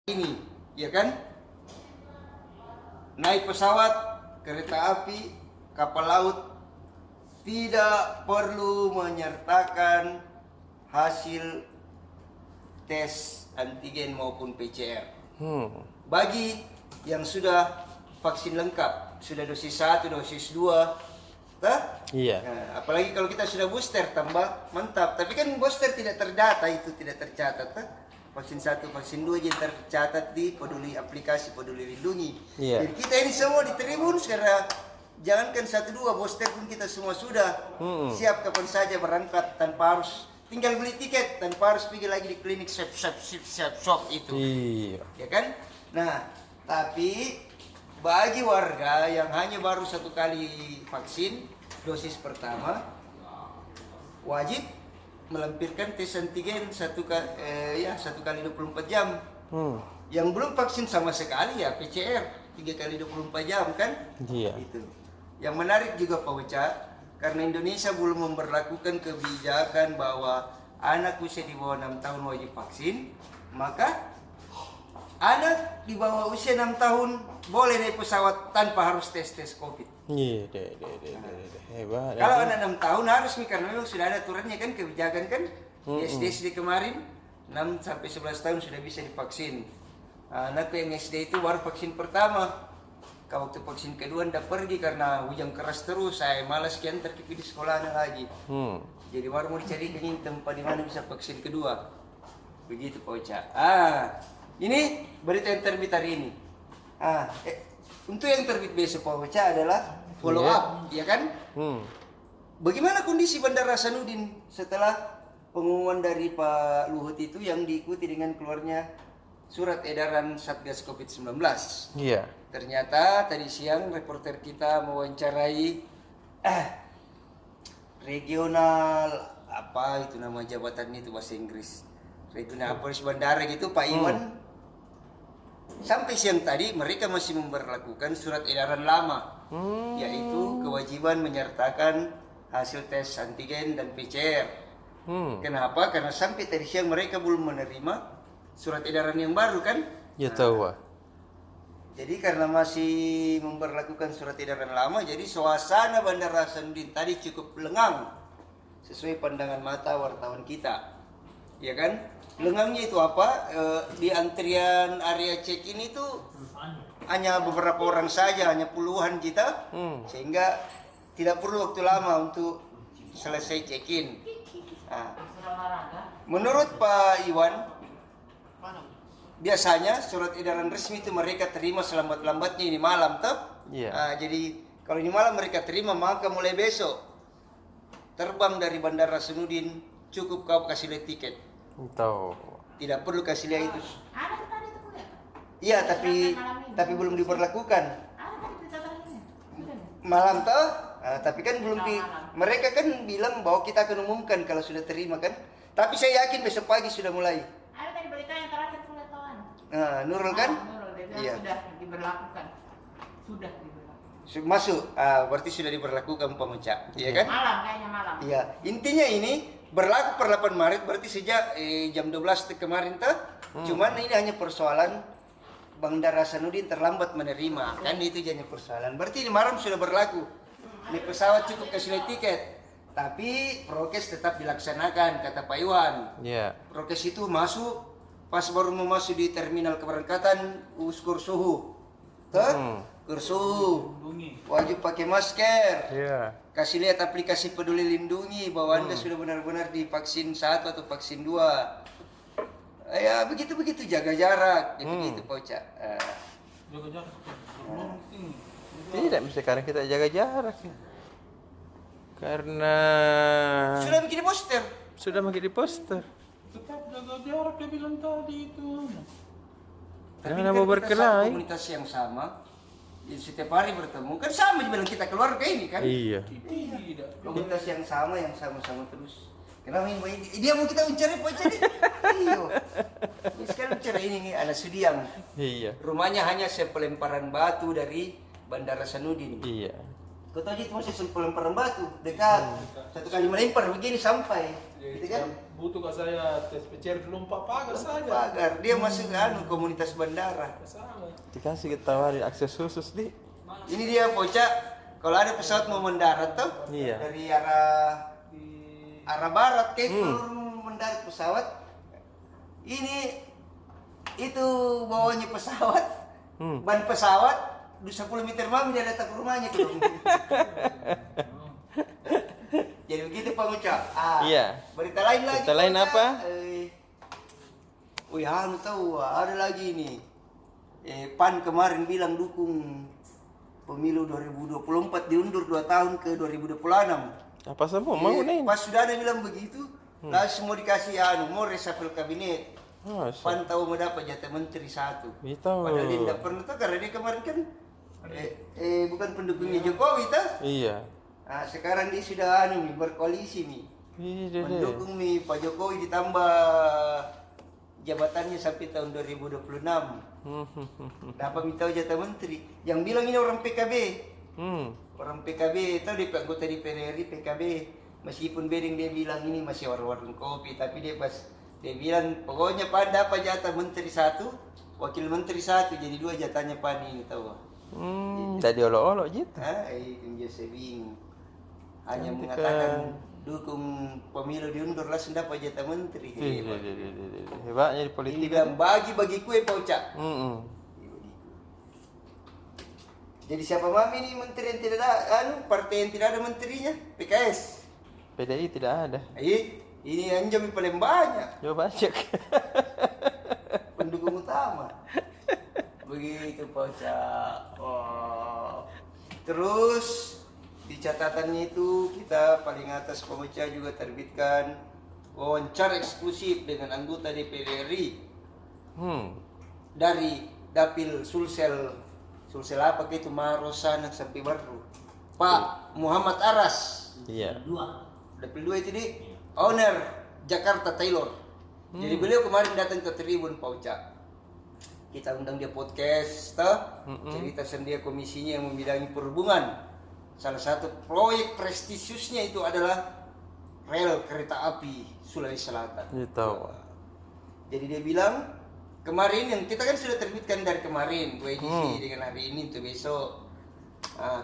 ini, ya kan? Naik pesawat, kereta api, kapal laut tidak perlu menyertakan hasil tes antigen maupun PCR. Bagi yang sudah vaksin lengkap, sudah dosis 1, dosis 2, Iya. Nah, apalagi kalau kita sudah booster tambah mantap. Tapi kan booster tidak terdata, itu tidak tercatat. Vaksin 1, vaksin 2 jadi tercatat di aplikasi Peduli Lindungi. Iya. Jadi kita ini semua di Tribun karena jangankan 1, 2 booster pun kita semua sudah siap kapan saja berangkat tanpa harus tinggal beli tiket, tanpa harus pergi lagi di klinik shop itu. Iya. Ya kan? Nah, tapi bagi warga yang hanya baru 1 kali vaksin dosis pertama wajib melampirkan tes antigen 1 kali 24 jam. Yang belum vaksin sama sekali ya PCR 3 kali 24 jam kan? Iya. Itu. Yang menarik juga Pak Uca, karena Indonesia belum memberlakukan kebijakan bahwa anak usia di bawah 6 tahun wajib vaksin, maka anak di bawah usia 6 tahun boleh naik pesawat tanpa harus tes COVID. Iya, hebat. Kalau anak 6 tahun harus nih, karena memang sudah ada aturannya kan, kebijakan kan. SD kemarin 6 sampai 11 tahun sudah bisa divaksin. Anakku yang SD itu baru vaksin pertama. Kalau waktu vaksin kedua ndak pergi karena hujan keras terus, saya malas kian terkipis di sekolahnya lagi. Jadi baru mau dicari tempat di mana bisa vaksin kedua. Begitu Pak Ocha. Ini berita yang terbit hari ini. Untuk yang terbit besok Pak Ocha adalah follow up, ya kan? Bagaimana kondisi Bandara Hasanuddin setelah pengumuman dari Pak Luhut itu yang diikuti dengan keluarnya surat edaran Satgas COVID-19? Iya. Ternyata tadi siang reporter kita mewawancarai regional apa itu nama jabatannya itu bahasa Inggris, regional polis bandara gitu Pak Iwan. Sampai siang tadi mereka masih memberlakukan surat edaran lama, yaitu kewajiban menyertakan hasil tes antigen dan PCR. Kenapa? Karena sampai tadi siang mereka belum menerima surat edaran yang baru kan? Ya tahu. Jadi karena masih memberlakukan surat edaran lama, jadi suasana Bandara Hasanuddin tadi cukup lengang sesuai pandangan mata wartawan kita, ya kan? Lengangnya itu apa? Di antrian area check-in itu hanya beberapa orang saja, hanya puluhan kita, sehingga tidak perlu waktu lama untuk selesai check-in. Menurut Pak Iwan, biasanya surat edaran resmi itu mereka terima selambat-lambatnya ini malam, toh? Iya. Jadi kalau ini malam mereka terima, maka mulai besok terbang dari Bandara Hasanuddin cukup kau kasih lihat tiket. Tahu. Tidak perlu kasih lihat itu. Ada tadi itu ya? Iya, tapi belum diberlakukan. Ada tadi berita terakhirnya. Malam toh? Tapi kan belum Malam. mereka kan bilang bahwa kita akan umumkan kalau sudah terima kan. Tapi saya yakin besok pagi sudah mulai. Ada tadi berita yang terakhir pengetahuan. Nurul kan? Nurul, dia bilang Iya. sudah diberlakukan. Sudah diberlakukan. Masuk, berarti sudah diberlakukan pemuncak, iya kan? Malam kayaknya malam. Iya, intinya ini berlaku per 8 Maret, berarti sejak jam 12 kemarin tuh. Cuman ini hanya persoalan Bandara Hasanuddin terlambat menerima, kan itu jadi persoalan. Berarti ini malam sudah berlaku. Ini pesawat cukup kasih lihat tiket, tapi prokes tetap dilaksanakan kata Pak Iwan. Iya. Prokes itu masuk pas baru mau masuk di terminal keberangkatan ukur suhu, ukur suhu, wajib pakai masker. Iya. Kasih lihat aplikasi Peduli Lindungi bahwa Anda sudah benar-benar divaksin 1 atau vaksin 2. Ya begitu-begitu, jaga jarak, gitu-gitu Pak Ocha. Jaga jarak. Tidak, sekarang kita jaga jarak ya. Karena Sudah bikin poster. sudah makin di poster. Tetap jaga jarak dia bilang tadi itu. Tapi Jangan kan mau kita berkelahi. satu komunitas yang sama, ya, setiap hari bertemu. Kan sama dibilang kita keluarga ini kan. Iya. Tidak. Komunitas yang sama terus. Kenapa ini? Dia mau kita mencari Pak Ocha nih. Iya. Ini sekarang bicara ini nih, ada Sudiang. Iya. Rumahnya hanya sepelemparan batu dari Bandara Hasanuddin. Iya. Kau tahu itu masih lemparan batu dekat. Satu kali melempar begini sampai. Gitu kan? Butuh ke saya tes PCR dulu pagar saja. Pagar. Dia masuk ke komunitas bandara. Sama. Dikasih kita tawarin akses khusus di. Ini dia Poca. Kalau ada pesawat mau mendarat tuh Iya. dari arah barat keluar mendarat pesawat. Ini itu bawahnya pesawat. Ban pesawat 10 meter mami dia datang ke rumahnya ke rumah. Jadi begitu Pak Uca. Iya. Berita lain lagi. Berita lain Pak Uca. apa? Wih, tahu ada lagi nih. PAN kemarin bilang dukung pemilu 2024 diundur 2 tahun ke 2026. Apa semua mau nih? Pas sudah ada bilang begitu, langsung mau dikasih mau reshuffle kabinet. PAN tahu mau dapat jatah menteri 1. Itu. Padahal dia tidak pernah tuh karena dia kemarin kan bukan pendukungnya Jokowi tuh. Iya. Nah, sekarang dia sudah berkoalisi nih. Mendukung nih Pak Jokowi ditambah jabatannya sampai tahun 2026. Dapat minta jatah menteri. Yang bilang ini orang PKB. Orang PKB itu di anggota DPR RI PKB. Meskipun bedeng dia bilang ini masih warung kopi, tapi dia bilang pokoknya Pak dapat jatah menteri 1, wakil menteri 1, jadi 2 jatahnya Pak ini tahu. Jadi olok-olok gitu. Itu dia saya bingung. Hanya mengatakan dukung pemilu diundur langsung dapat jatah menteri. Hebatnya di politik. Ini bilang bagi kue Pak Uca. Jadi siapa mami ini menteri yang tidak ada, partai yang tidak ada menterinya? PKS. PDI tidak ada. Ini anjami paling banyak. Coba cek. Pendukung utama. Begitu Pak Uca. Terus di catatannya itu kita paling atas Pak Uca juga terbitkan wawancara eksklusif dengan anggota DPR RI dari Dapil Sulsel apa itu Maros anak sampai baru Pak Muhammad Aras. Iya. Dapil 2 itu di owner Jakarta Taylor. Jadi beliau kemarin datang ke Tribun Pak Uca. Kita undang dia podcast, cerita sendiri komisinya yang membidangi perhubungan. Salah satu proyek prestisiusnya itu adalah rel kereta api Sulawesi Selatan. Gitu. Jadi dia bilang kemarin yang kita kan sudah terbitkan dari kemarin edisi dengan hari ini untuk besok.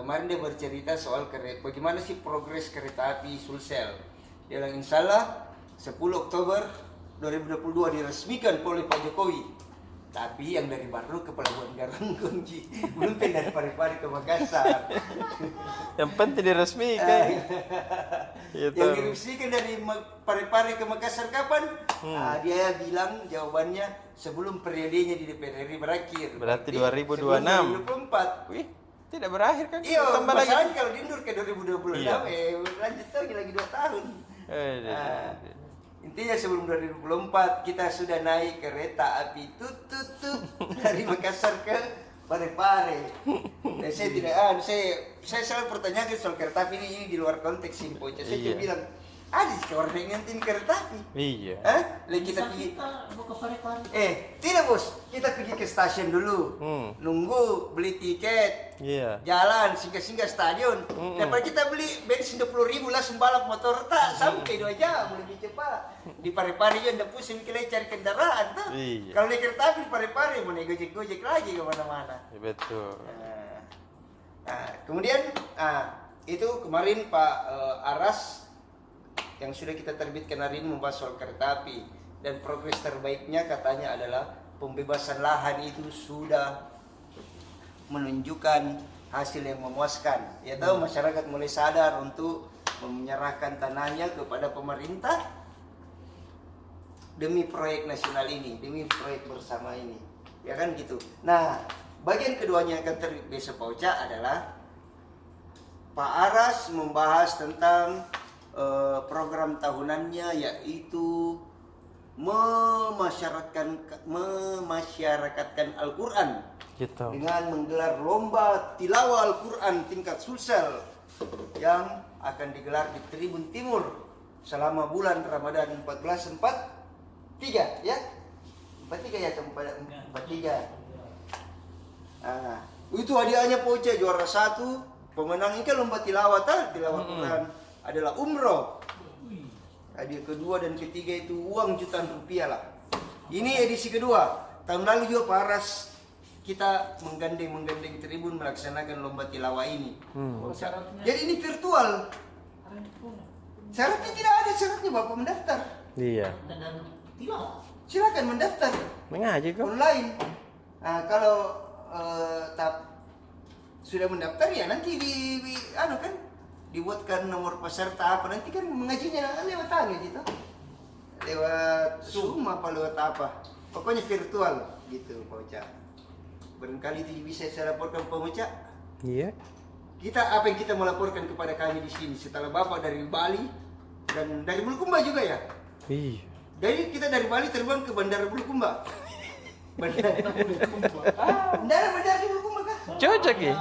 Kemarin dia bercerita soal bagaimana sih progres kereta api Sulsel. Dia bilang insya Allah 10 Oktober 2022 diresmikan oleh Pak Jokowi. Tapi yang dari Baru ke Pelabuhan Garangkung, belum dari Parepare ke Makassar. Yang penting diresmikan. Yang diresmikan dari Parepare ke Makassar kapan? Dia bilang jawabannya sebelum periodenya di DPR RI berakhir. Berarti 2026. 2024. Wih, tidak berakhir kan? Iya, Tambah lagi. masalahnya kalau diundur ke 2026, lanjut lagi 2 tahun. Intinya sebelum 2024 kita sudah naik kereta api dari Makassar ke Parepare. Dan saya tidak saya selalu pertanyakan soal kereta api ini di luar konteks ini Poca. Saya cuma bilang ada orang yang ngantin kereta api. Iya. Lalu kita pergi. buka Parepare. Tidak bos, kita pergi ke stasiun dulu, nunggu beli tiket, jalan singgah stadion. Dapat kita beli bensin 20.000 langsung balap motor sampai 2 jam lebih cepat. Di Parepare juga ndak pusing kita cari kendaraan tuh. Kalau naik kereta api di Parepare mau naik gojek lagi ke mana-mana. Betul. Kemudian itu kemarin Pak Aras yang sudah kita terbitkan hari ini membahas soal kereta api dan progres terbaiknya katanya adalah pembebasan lahan itu sudah menunjukkan hasil yang memuaskan. Ya tahu masyarakat mulai sadar untuk menyerahkan tanahnya kepada pemerintah demi proyek nasional ini, demi proyek bersama ini. Ya kan gitu. Nah, bagian keduanya yang akan terbit besok Pak Uca adalah Pak Aras membahas tentang program tahunannya yaitu memasyarakatkan Al-Quran dengan menggelar lomba tilawah Al-Quran tingkat Sulsel yang akan digelar di Tribun Timur selama bulan Ramadan 1443 ya 43 ya 43. Itu hadiahnya Poca juara 1 Pemenang ini kan lomba tilawah Quran adalah umroh. Hadiah kedua dan ketiga itu uang jutaan rupiah lah. Ini edisi kedua. Tahun lalu juga Paras kita menggandeng tribun melaksanakan lomba tilawah ini. Jadi ini virtual. Syaratnya tidak ada syaratnya Bapak mendaftar. Iya. Silakan mendaftar Mengaji kok. online. Nah, kalau sudah mendaftar ya nanti dibuatkan nomor peserta apa, nanti kan mengajinya lewat gitu, lewat Zoom apa lewat apa, pokoknya virtual gitu Pak Uca. Barangkali itu bisa saya laporkan Pak Uca. Iya. Apa yang kita mau laporkan kepada kami di sini setelah Bapak dari Bali dan dari Bulukumba juga ya. Iya. Jadi kita dari Bali terbang ke Bandara Bulukumba. Bandara di Bulukumba kah? Cocok ya.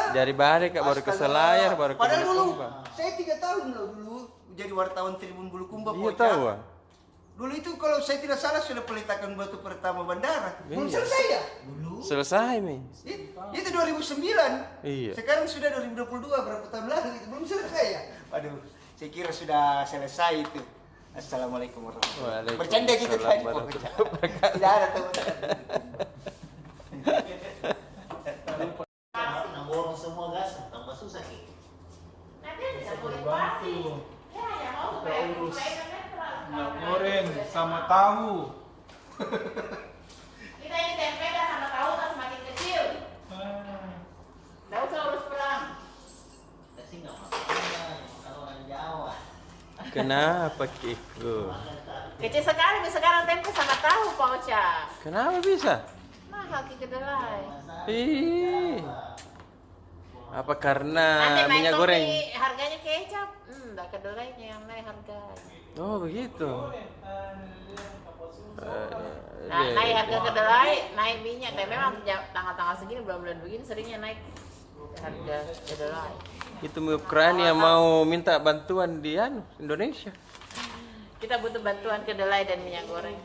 Dari Bali Kak baru ke Selayar baru ke Padahal dulu Bulukumba. saya 3 tahun loh dulu jadi wartawan Tribun Bulukumba. Iya tahu ah. Dulu itu kalau saya tidak salah sudah peletakan batu pertama bandara. Belum Iya. selesai ya? Selesai nih. Itu 2009. Iya. Sekarang sudah 2022, berapa tahun lalu itu belum selesai ya? Waduh, saya kira sudah selesai itu. Assalamualaikum warahmatullahi wabarakatuh. Bercanda kita tadi. Tidak ada teman. Borong semua gas, tambah susah sih. Nanti ada evaluasi. Ya, ya mau supaya Minyak goreng sama tahu. kita ini tempe dah sama tahu kan semakin kecil. Nggak usah urus perang. Kita sih nggak masalah, kalau orang Jawa. Kenapa Kiko? Kecil sekali sekarang tempe sama tahu Pak Ocha. Kenapa bisa? Mahal ki kedelai. Ih. Apa karena Nanti naik minyak topi, goreng? harganya kecap. Enggak kedelainya yang naik harganya. Oh begitu. Nah, naik harga kedelai, naik minyak. Dan memang tanggal-tanggal segini, bulan-bulan begini seringnya naik harga kedelai. Itu Ukraina mau minta bantuan di Indonesia. Kita butuh bantuan kedelai dan minyak goreng.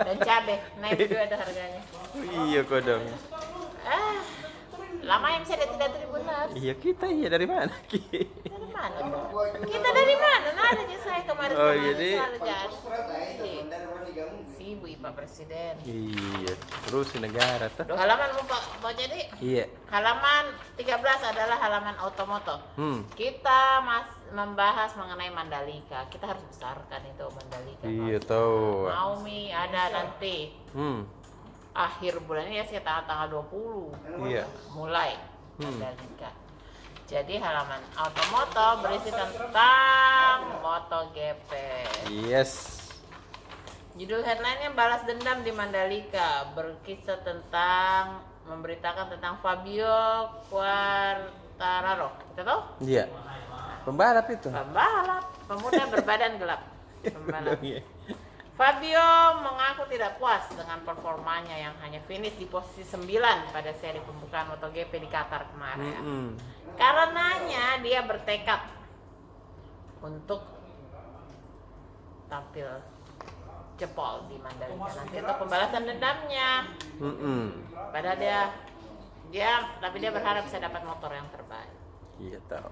Dan cabai, naik juga ada harganya. Iya kodong. Lama yang saya tidak benar. Iya kita dari mana? Dari mana? Kita dari mana? Nah, adanya saya kemarin Oh, kemarin jadi- selalu jadi. Sibuk Pak Presiden. Iya. Terus di negara tuh. Duh, halaman mau jadi? Iya. Halaman 13 adalah halaman otomoto. Kita membahas mengenai Mandalika. Kita harus besarkan itu Mandalika. Iya tahu. Naomi ada nanti akhir bulan ini ya sekitar tanggal 20 Iya. mulai Mandalika. Jadi halaman otomoto berisi tentang MotoGP. Yes. Judul headline-nya balas dendam di Mandalika, berkisah tentang memberitakan tentang Fabio Quartararo. Kita tahu? Iya. Pembalap itu. Pembalap, pemuda berbadan gelap. Pembalap. Iya. Fabio mengaku tidak puas dengan performanya yang hanya finish di posisi 9 pada seri pembukaan MotoGP di Qatar kemarin. Karenanya dia bertekad untuk tampil jempol di Mandalika nanti untuk pembalasan dendamnya. Padahal tapi dia berharap bisa dapat motor yang terbaik. Iya tahu.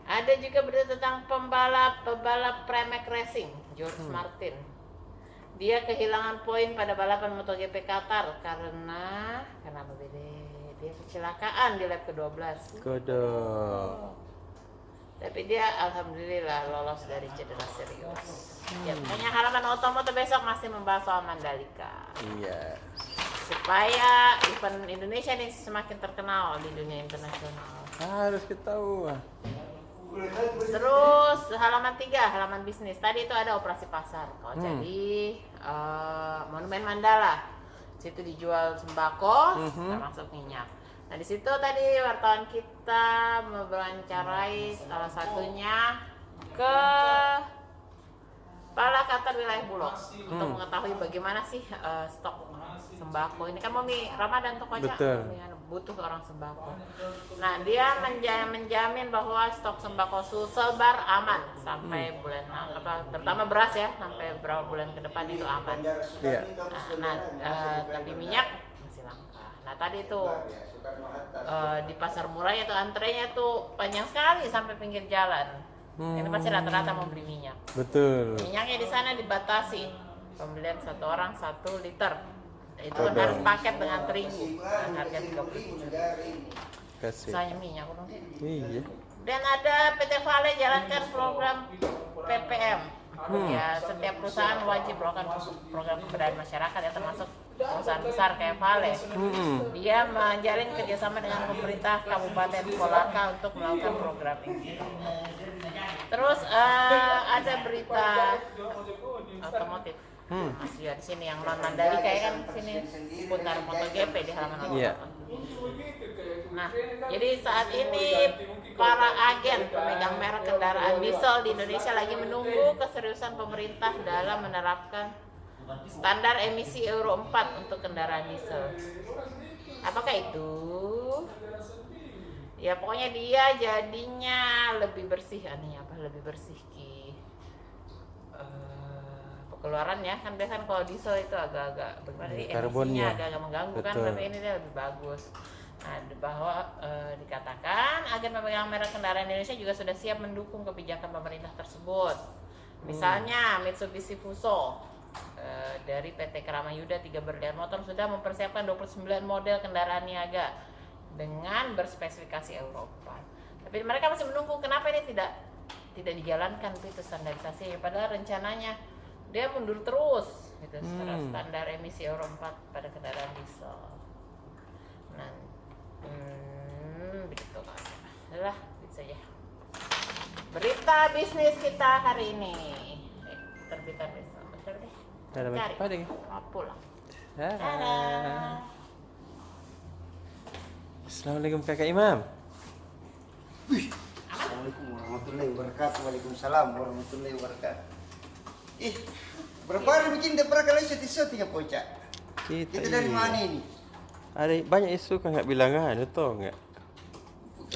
Ada juga berita tentang pembalap Pramac Racing, George Martin. Dia kehilangan poin pada balapan MotoGP Qatar karena dia kecelakaan di lap ke-12. Kodong. Tapi dia alhamdulillah lolos dari cedera serius. Ya, pokoknya halaman otomoto besok masih membahas soal Mandalika. Iya. Supaya event Indonesia ini semakin terkenal di dunia internasional. Harus ketahui. Terus halaman 3, halaman bisnis. Tadi itu ada operasi pasar. Kalau jadi Monumen Mandala. Situ dijual sembako, termasuk minyak. Nah di situ tadi wartawan kita mewawancarai salah satunya ke Kepala Kantor Wilayah Bulog untuk mengetahui bagaimana sih stok sembako ini kan mau Ramadan tuh aja butuh orang sembako. Nah dia menjamin bahwa stok sembako Sulselbar aman sampai bulan terutama beras ya sampai beberapa bulan ke depan itu aman. Iya. Nah tapi minyak masih langka. Nah tadi tuh di pasar murah itu antrenya tuh panjang sekali sampai pinggir jalan. Ini pasti rata-rata mau beli minyak. Betul. Minyaknya di sana dibatasi pembelian 1 orang 1 liter. Itu kan harus paket dengan terigu. Dan harga 30.000. Kasih. Saya minyak dong. Iya. Dan ada PT Vale jalankan program PPM. Ya, setiap perusahaan wajib melakukan program pemberdayaan masyarakat ya, termasuk perusahaan besar kayak Vale. Dia menjalin kerjasama dengan pemerintah Kabupaten Kolaka untuk melakukan program ini. Terus ada berita otomotif. Masih di sini yang non Mandalika ya kan, sini seputar MotoGP di halaman Iya. Nah, jadi saat ini para agen pemegang merek kendaraan diesel di Indonesia lagi menunggu keseriusan pemerintah dalam menerapkan standar emisi Euro 4 untuk kendaraan diesel. Apakah itu? Ya pokoknya dia jadinya lebih bersih. Anehnya apa? Lebih bersih Ki. Pengeluarannya kan biasanya kalau diesel itu agak-agak bagaimana sih, emisinya agak-agak mengganggu. Betul. Kan, tapi ini dia lebih bagus. Nah, bahwa dikatakan agen pemegang merek kendaraan Indonesia juga sudah siap mendukung kebijakan pemerintah tersebut. Misalnya Mitsubishi Fuso dari PT Kramayuda 3 berlian motor sudah mempersiapkan 29 model kendaraan niaga dengan berspesifikasi Euro 4. Tapi mereka masih menunggu kenapa ini tidak dijalankan itu standarisasi, padahal rencananya dia mundur terus gitu setelah standar emisi Euro 4 pada kendaraan diesel. Nah, begitu kan. Adalah itu saja. Berita bisnis kita hari ini. Terbitan besok. Betul deh. Cari. Pulang. Dadah. Assalamualaikum Kakak Imam. Assalamualaikum warahmatullahi wabarakatuh. Waalaikumsalam warahmatullahi wabarakatuh. Berapa hari bikin pernah kali seti ya Poca? Kita dari mana ini? Ada banyak isu kan nggak bilang kan, itu nggak?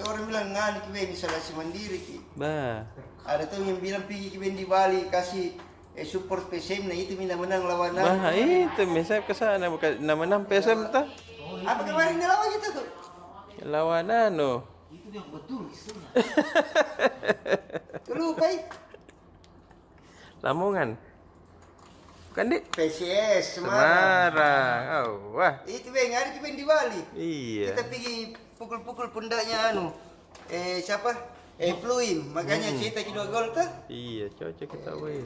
Orang bilang ngani kiben isolasi mandiri ki. Bah. Ada tuh yang bilang pergi kiben di Bali kasih support PSM, nah itu mina menang lawan. Bah itu misalnya kesana bukan nama PSM tuh. Apa kemarin dia lawan gitu tuh? Lawan Itu yang betul isunya. Lu kai Lamongan. Bukan Dik? PCS Semarang. Oh, wah. Itu bang hari kiben di Bali. Iya. Kita pergi pukul-pukul pundaknya siapa? Pluim, makanya cerita 2 gol tuh. Iya, cocok kita weh.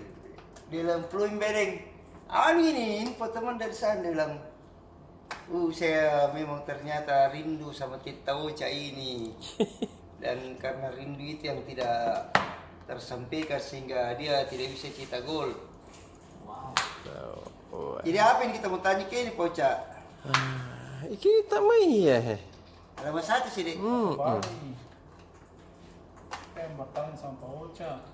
Dia bilang Pluim bereng. Ini info teman dari sana dia bilang. Saya memang ternyata rindu sama Tita Ocha ini. Dan karena rindu itu yang tidak tersampaikan sehingga dia tidak bisa cetak gol. Jadi apa yang kita mau tanya ke ini Poca? Kita mah iya. Halaman 1 sih dek. Tembakan sama Ocha.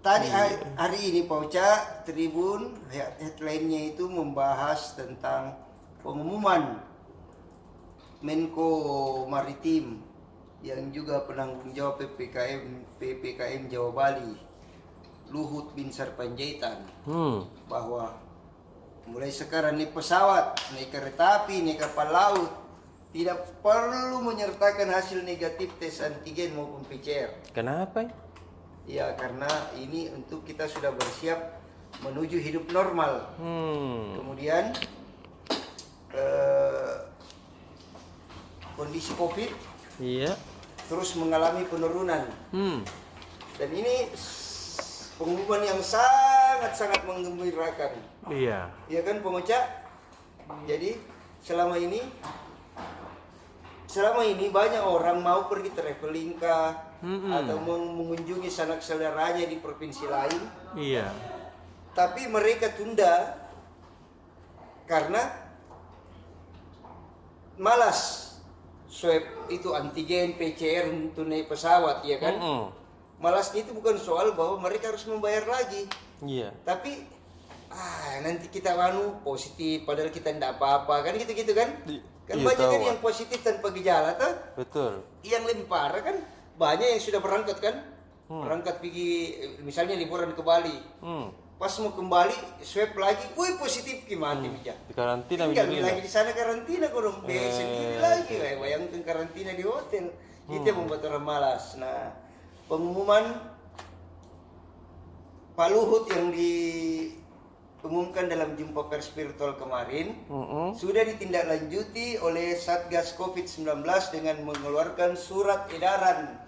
Tadi hari ini Poca Tribun headline-nya itu membahas tentang pengumuman Menko Maritim yang juga penanggung jawab PPKM Jawa Bali, Luhut Binsar Panjaitan, bahwa mulai sekarang naik pesawat, naik kereta api, naik kapal laut tidak perlu menyertakan hasil negatif tes antigen maupun PCR. Kenapa? Ya karena ini untuk kita sudah bersiap menuju hidup normal. Kemudian kondisi COVID Iya. terus mengalami penurunan. Dan ini pengumuman yang sangat menggembirakan. Iya. Ya kan pengucap. Jadi selama ini banyak orang mau pergi traveling kah atau mengunjungi sanak saudaranya di provinsi lain. Iya. Tapi mereka tunda karena malas swab itu antigen PCR untuk naik pesawat ya kan. Malasnya itu bukan soal bahwa mereka harus membayar lagi. Iya. Tapi nanti kita positif padahal kita tidak apa-apa kan gitu kan. Kan iya, banyak kan tahu. yang positif tanpa gejala tuh. Betul. Yang lebih parah kan banyak yang sudah berangkat kan. Berangkat pergi misalnya liburan ke Bali. pas mau kembali swab lagi, woi positif mati Mija. Di karantina Tinggal begini. lagi di sana karantina kurang sendiri lagi, bayangkan karantina di hotel. Itu yang membuat orang malas. Nah, pengumuman Pak Luhut yang diumumkan dalam jumpa pers virtual kemarin sudah ditindaklanjuti oleh Satgas COVID-19 dengan mengeluarkan surat edaran